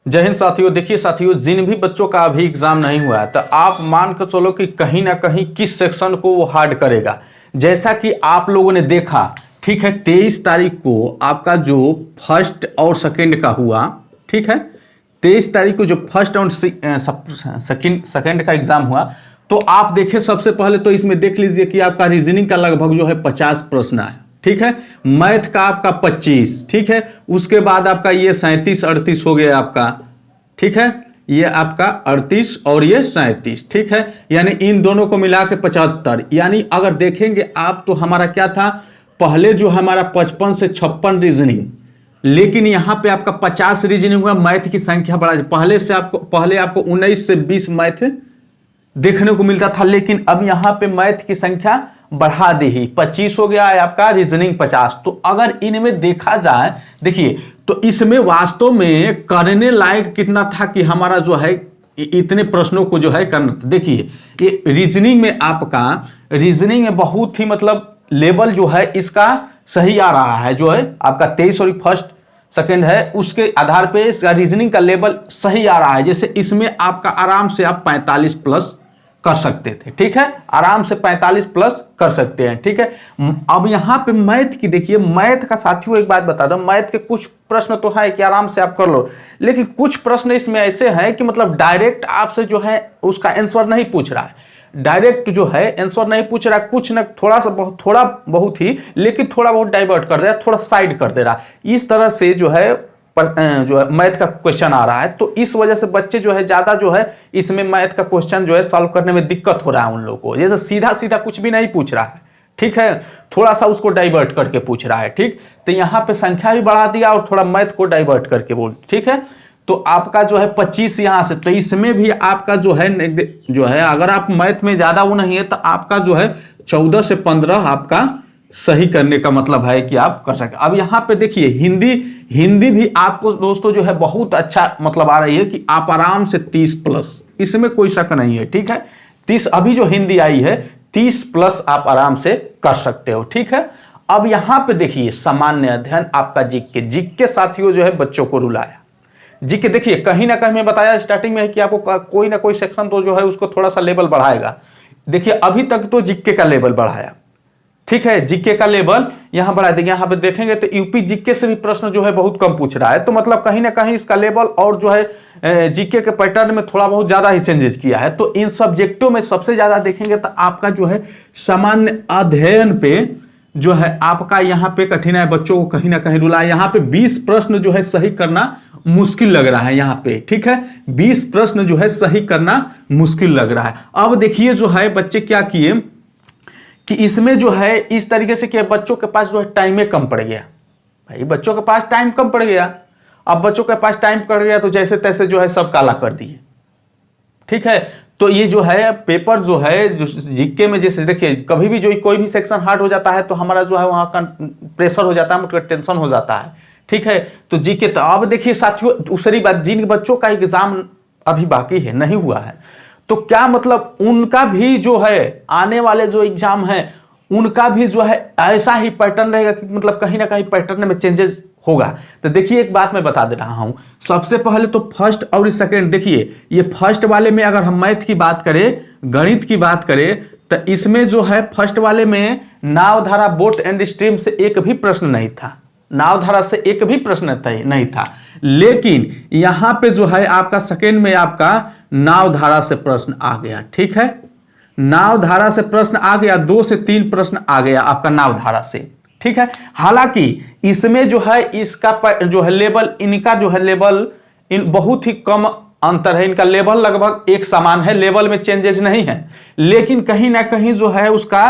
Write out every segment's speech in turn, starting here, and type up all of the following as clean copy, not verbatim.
जय हिंद साथियों। देखिए साथियों, जिन भी बच्चों का अभी एग्जाम नहीं हुआ है तो आप मान कर चलो कि कहीं ना कहीं किस सेक्शन को वो हार्ड करेगा। जैसा कि आप लोगों ने देखा, ठीक है, 23 तारीख को आपका जो फर्स्ट और सेकंड का हुआ, ठीक है, 23 तारीख को जो फर्स्ट और सेकंड का एग्जाम हुआ, तो आप देखें सबसे पहले तो इसमें देख लीजिए कि आपका रीजनिंग का लगभग जो है 50 प्रश्न है, ठीक है, मैथ का आपका 25, ठीक है, उसके बाद आपका ये 37-38 हो गया आपका, ठीक है, ये आपका 38 और ये 37, ठीक है, यानी इन दोनों को मिला के 75। यानी अगर देखेंगे आप तो हमारा क्या था, पहले जो हमारा 55 से 56 रीजनिंग, लेकिन यहां पे आपका 50 रीजनिंग हुआ। मैथ की संख्या बढ़ा, पहले आपको 19 से 20 मैथ देखने को मिलता था, लेकिन अब यहां पे मैथ की संख्या बढ़ा दी ही, 25 हो गया है आपका, रीजनिंग 50। तो अगर इनमें देखा जाए, देखिए, तो इसमें वास्तव में करने लायक कितना था कि हमारा जो है इतने प्रश्नों को जो है करना। देखिए ये रीजनिंग में आपका, रीजनिंग में बहुत ही मतलब लेवल जो है इसका सही आ रहा है, जो है आपका 23 और फर्स्ट सेकंड है, उसके आधार पे इसका रीजनिंग का लेवल सही आ रहा है। जैसे इसमें आपका आराम से आप 45 प्लस कर सकते थे, ठीक है, आराम से 45 प्लस कर सकते हैं, ठीक है। अब यहां पे मैथ की देखिए, मैथ का साथियों एक बात बता दो, मैथ के कुछ प्रश्न तो है कि आराम से आप कर लो, लेकिन कुछ प्रश्न इसमें ऐसे हैं कि मतलब डायरेक्ट आपसे जो है उसका आंसर नहीं पूछ रहा है, डायरेक्ट जो है आंसर नहीं पूछ रहा, कुछ न थोड़ा बहुत ही, लेकिन थोड़ा बहुत डाइवर्ट कर दे रहा, थोड़ा साइड कर दे रहा, इस तरह से जो है मैथ का क्वेश्चन आ रहा है। तो इस वजह से बच्चे जो है ज्यादा जो है इसमें मैथ का क्वेश्चन जो है सॉल्व करने में दिक्कत हो रहा है उन लोगों को। जैसे सीधा सीधा कुछ भी नहीं पूछ रहा है, ठीक है, थोड़ा सा उसको डाइवर्ट करके पूछ रहा है, ठीक। तो यहाँ पे संख्या भी बढ़ा दिया और थोड़ा मैथ को डाइवर्ट करके बोल, ठीक है। तो आपका जो है 25 यहां से, तो इसमें भी आपका जो है अगर आप मैथ में ज्यादा वो नहीं है तो आपका जो है 14 से 15 आपका सही करने का मतलब है कि आप कर सके। अब यहाँ पे देखिए हिंदी भी आपको दोस्तों जो है बहुत अच्छा मतलब आ रही है कि आप आराम से 30 प्लस, इसमें कोई शक नहीं है, ठीक है, 30 अभी जो हिंदी आई है 30 प्लस आप आराम से कर सकते हो, ठीक है। अब यहाँ पे देखिए सामान्य अध्ययन आपका जीके साथियों जो है बच्चों को रुलाया। जीके देखिए कहीं ना कहीं मैं बताया स्टार्टिंग में है कि आपको कोई ना कोई सेक्शन तो जो है उसको थोड़ा सा लेवल बढ़ाएगा। देखिए अभी तक तो जीके का लेवल बढ़ाया, ठीक है, जीके का लेवल यहां बढ़ा देंगे। यहां पे देखेंगे तो यूपी जीके से भी प्रश्न जो है बहुत कम पूछ रहा है, तो मतलब कहीं ना कहीं इसका लेवल और जो है जीके के पैटर्न में थोड़ा बहुत ज्यादा ही चेंजेस किया है। तो इन सब्जेक्टों में सबसे ज्यादा देखेंगे तो आपका जो है सामान्य अध्ययन पे जो है आपका यहाँ पे कठिनाई बच्चों को कहीं ना कहीं रुला है। यहाँ पे 20 प्रश्न जो है सही करना मुश्किल लग रहा है यहाँ पे, ठीक है, 20 प्रश्न जो है सही करना मुश्किल लग रहा है। अब देखिए जो है बच्चे क्या किए कि इसमें जो है इस तरीके से कि बच्चों के पास जो है टाइम कम पड़ गया, भाई बच्चों के पास टाइम कम पड़ गया। अब बच्चों के पास टाइम पड़ गया तो जैसे तैसे जो है सब काला कर दिए, ठीक है। तो ये जो है पेपर जो है जो जीके में, जैसे देखिए कभी भी जो कोई भी सेक्शन हार्ड हो जाता है तो हमारा जो है वहां का प्रेशर हो जाता है, मतलब टेंशन हो जाता है, ठीक है। तो जीके, तो अब देखिए साथियों दूसरी बात, जिन बच्चों का एग्जाम अभी बाकी है, नहीं हुआ है, तो क्या मतलब उनका भी जो है आने वाले जो एग्जाम है उनका भी जो है ऐसा ही पैटर्न रहेगा कि मतलब कहीं ना कहीं पैटर्न में चेंजेस होगा। तो देखिए एक बात मैं बता दे रहा हूं, सबसे पहले तो फर्स्ट और सेकंड, देखिए ये फर्स्ट वाले में अगर हम मैथ की बात करें, गणित की बात करें, तो इसमें जो है फर्स्ट वाले में नावधारा बोट एंड स्ट्रीम से एक भी प्रश्न नहीं था, नावधारा से एक भी प्रश्न नहीं था, लेकिन यहां पे जो है आपका सेकंड में आपका नावधारा से प्रश्न आ गया, ठीक है, नावधारा से प्रश्न आ गया, 2 से 3 प्रश्न आ गया आपका नावधारा से, ठीक है। हालांकि इसमें जो है इसका जो है लेवल, इनका जो है लेवल इन बहुत ही कम अंतर है, इनका लेवल लगभग एक समान है, लेवल में चेंजेस नहीं है, लेकिन कहीं ना कहीं जो है उसका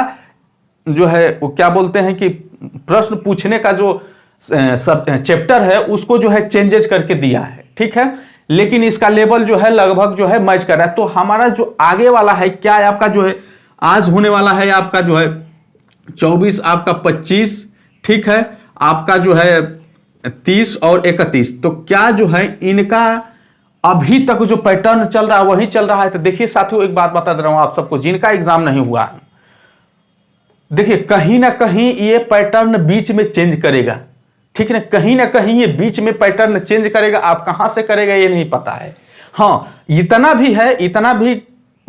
जो है वो क्या बोलते हैं कि प्रश्न पूछने का जो सब चैप्टर है उसको जो है चेंजेस करके दिया है, ठीक है, लेकिन इसका लेवल जो है लगभग जो है मैच कर रहा है। तो हमारा जो आगे वाला है क्या है आपका जो है आज होने वाला है आपका जो है 24 आपका 25, ठीक है, आपका जो है 30 और 31, तो क्या जो है इनका अभी तक जो पैटर्न चल रहा है वही चल रहा है। तो देखिए साथियों एक बात बता दे रहा हूं आप सबको, जिनका एग्जाम नहीं हुआ है, देखिए कहीं ना कहीं ये पैटर्न बीच में चेंज करेगा, ठीक है ना कहीं ये बीच में पैटर्न चेंज करेगा, आप कहां से करेगा ये नहीं पता है। हाँ, इतना भी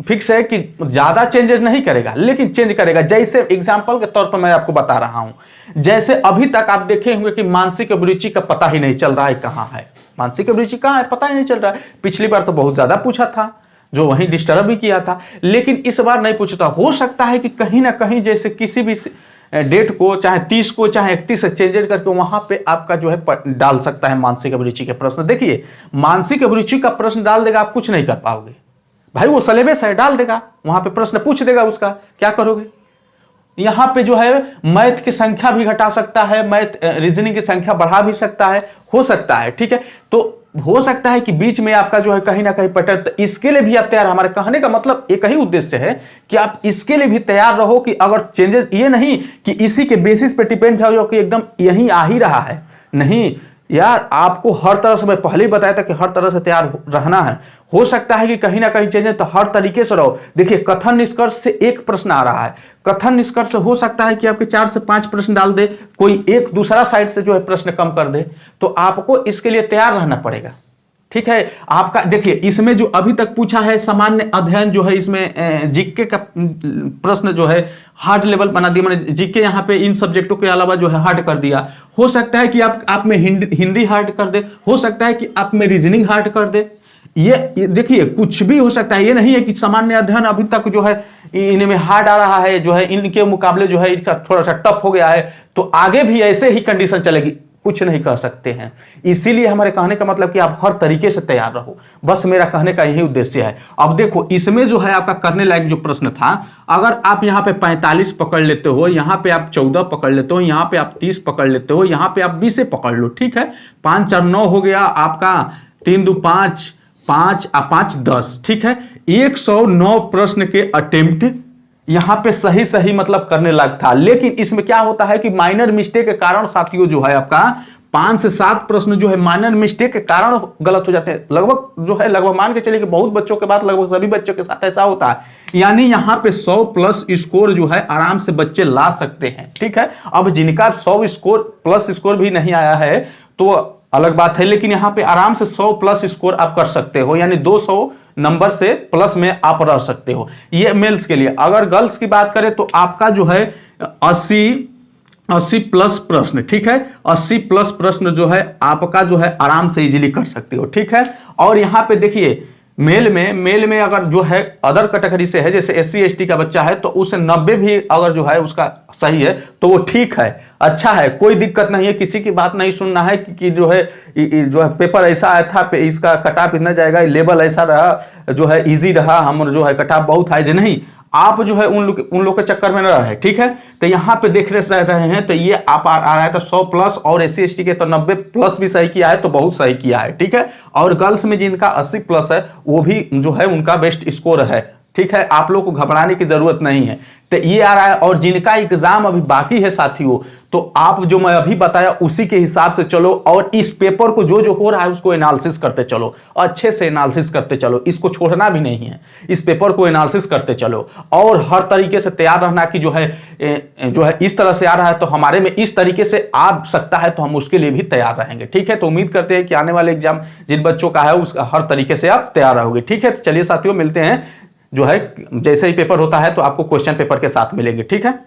फिक्स है कि ज्यादा चेंजेस नहीं करेगा, लेकिन चेंज करेगा। जैसे एग्जांपल के तौर पर मैं आपको बता रहा हूं, जैसे अभी तक आप देखे होंगे कि मानसिक अभिरुचि का पता ही नहीं चल रहा है कहां है, मानसिक अभिरुचि कहां है पता ही नहीं चल रहा है। पिछली बार तो बहुत ज्यादा पूछा था, जो वहीं डिस्टर्ब भी किया था, लेकिन इस बार नहीं पूछता। हो सकता है कि कहीं ना कहीं जैसे किसी भी डेट को चाहे 30 को चाहे 31 से चेंजेस करके वहां पे आपका जो है डाल सकता है मानसिक अभिरुचि के प्रश्न। देखिए, मानसिक अभिरुचि का प्रश्न डाल देगा, आप कुछ नहीं कर पाओगे भाई, वो सिलेबस है, डाल देगा वहां पे, प्रश्न पूछ देगा, उसका क्या करोगे। यहां पे जो है मैथ की संख्या भी घटा सकता है, मैथ रीजनिंग की संख्या बढ़ा भी सकता है, हो सकता है, ठीक है। तो हो सकता है कि बीच में आपका जो है कहीं ना कहीं पैटर्न, तो इसके लिए भी आप तैयार। हमारे कहने का मतलब एक ही उद्देश्य है कि आप इसके लिए भी तैयार रहो कि अगर चेंजेस, ये नहीं कि इसी के बेसिस पे डिपेंड हो कि एकदम यही आ ही रहा है, नहीं यार, आपको हर तरह से, मैं पहले ही बताया था कि हर तरह से तैयार रहना है। हो सकता है कि कहीं ना कहीं चेंजेस, तो हर तरीके से रहो। देखिए, कथन निष्कर्ष से एक प्रश्न आ रहा है, कथन निष्कर्ष से हो सकता है कि आपके 4 से 5 प्रश्न डाल दे, कोई एक दूसरा साइड से जो है प्रश्न कम कर दे, तो आपको इसके लिए तैयार रहना पड़ेगा, ठीक है। आपका देखिए, इसमें जो अभी तक पूछा है सामान्य अध्ययन जो है, इसमें जीके का प्रश्न जो है हार्ड लेवल बना दिया, मैंने जीके यहाँ पे इन सब्जेक्टों के अलावा जो है हार्ड कर दिया। हो सकता है कि आप में हिंदी हार्ड कर दे, हो सकता है कि आप में रीजनिंग हार्ड कर दे। ये देखिए, कुछ भी हो सकता है, ये नहीं है कि सामान्य अध्ययन अभी तक जो है इनमें हार्ड आ रहा है, जो है इनके मुकाबले जो है इनका थोड़ा सा टफ हो गया है, तो आगे भी ऐसे ही कंडीशन चलेगी, कुछ नहीं कह सकते हैं। इसीलिए हमारे कहने का मतलब कि आप हर तरीके से तैयार रहो, बस मेरा कहने का यही उद्देश्य है। अब देखो, इसमें जो है आपका करने लायक जो प्रश्न था, अगर आप यहाँ पे 45 पकड़ लेते हो, यहाँ पे आप 14 पकड़ लेते हो, यहाँ पे आप 30 पकड़ लेते हो, यहाँ पे आप 20 पकड़ लो, ठीक है। 5 4 9 हो गया आपका, 3 2 5 5 5 10, ठीक है। 109 प्रश्न के अटेम्प्ट यहां पे सही मतलब करने लायक था, लेकिन इसमें क्या होता है कि माइनर मिस्टेक के कारण साथियों जो है आपका 5 से 7 प्रश्न जो है माइनर मिस्टेक के कारण गलत हो जाते हैं। लगभग मान के चलिए कि बहुत बच्चों के बाद लगभग सभी बच्चों के साथ ऐसा होता है। यानी यहां पे 100 प्लस स्कोर जो है आराम से बच्चे ला सकते हैं, ठीक है। अब जिनका 100 स्कोर प्लस स्कोर भी नहीं आया है तो अलग बात है, लेकिन यहां पे आराम से 100 प्लस स्कोर आप कर सकते हो, यानी 200 नंबर से प्लस में आप रह सकते हो। ये मेल्स के लिए। अगर गर्ल्स की बात करें तो आपका जो है 80 प्लस प्रश्न, ठीक है। 80 प्लस प्रश्न जो है आपका जो है आराम से इजीली कर सकते हो, ठीक है। और यहां पे देखिए, मेल में अगर जो है अदर कैटेगरी से है, जैसे SC ST का बच्चा है, तो उसे 90 भी अगर जो है उसका सही है तो वो ठीक है, अच्छा है, कोई दिक्कत नहीं है। किसी की बात नहीं सुनना है कि जो है पेपर ऐसा आया था, इसका कटऑफ इतना जाएगा, लेवल ऐसा रहा, जो है इजी रहा, हम जो है कटऑफ बहुत हाई, नहीं, आप जो है उन लोग के चक्कर में न रहे, ठीक है। तो यहाँ पे देख रहे हैं, तो ये आप आ रहा है तो 100 प्लस, और SC ST के तो 90 प्लस भी सही किया है, तो बहुत सही किया है, ठीक है। और गर्ल्स में जिनका 80 प्लस है वो भी जो है उनका बेस्ट स्कोर है, ठीक है। आप लोग को घबराने की जरूरत नहीं है, तो ये आ रहा है। और जिनका एग्जाम अभी बाकी है साथियों, तो आप जो मैं अभी बताया उसी के हिसाब से चलो, और इस पेपर को जो हो रहा है उसको एनालिसिस करते चलो, अच्छे से एनालिसिस करते चलो, इसको छोड़ना भी नहीं है, इस पेपर को एनालिसिस करते चलो, और हर तरीके से तैयार रहना कि जो है इस तरह से आ रहा है तो हमारे में इस तरीके से आ सकता है, तो हम उसके लिए भी तैयार रहेंगे, ठीक है। तो उम्मीद करते हैं कि आने वाले एग्जाम जिन बच्चों का है उसका हर तरीके से आप तैयार रहोगे, ठीक है। तो चलिए साथियों, मिलते हैं, जो है जैसे ही पेपर होता है तो आपको क्वेश्चन पेपर के साथ मिलेंगे, ठीक है।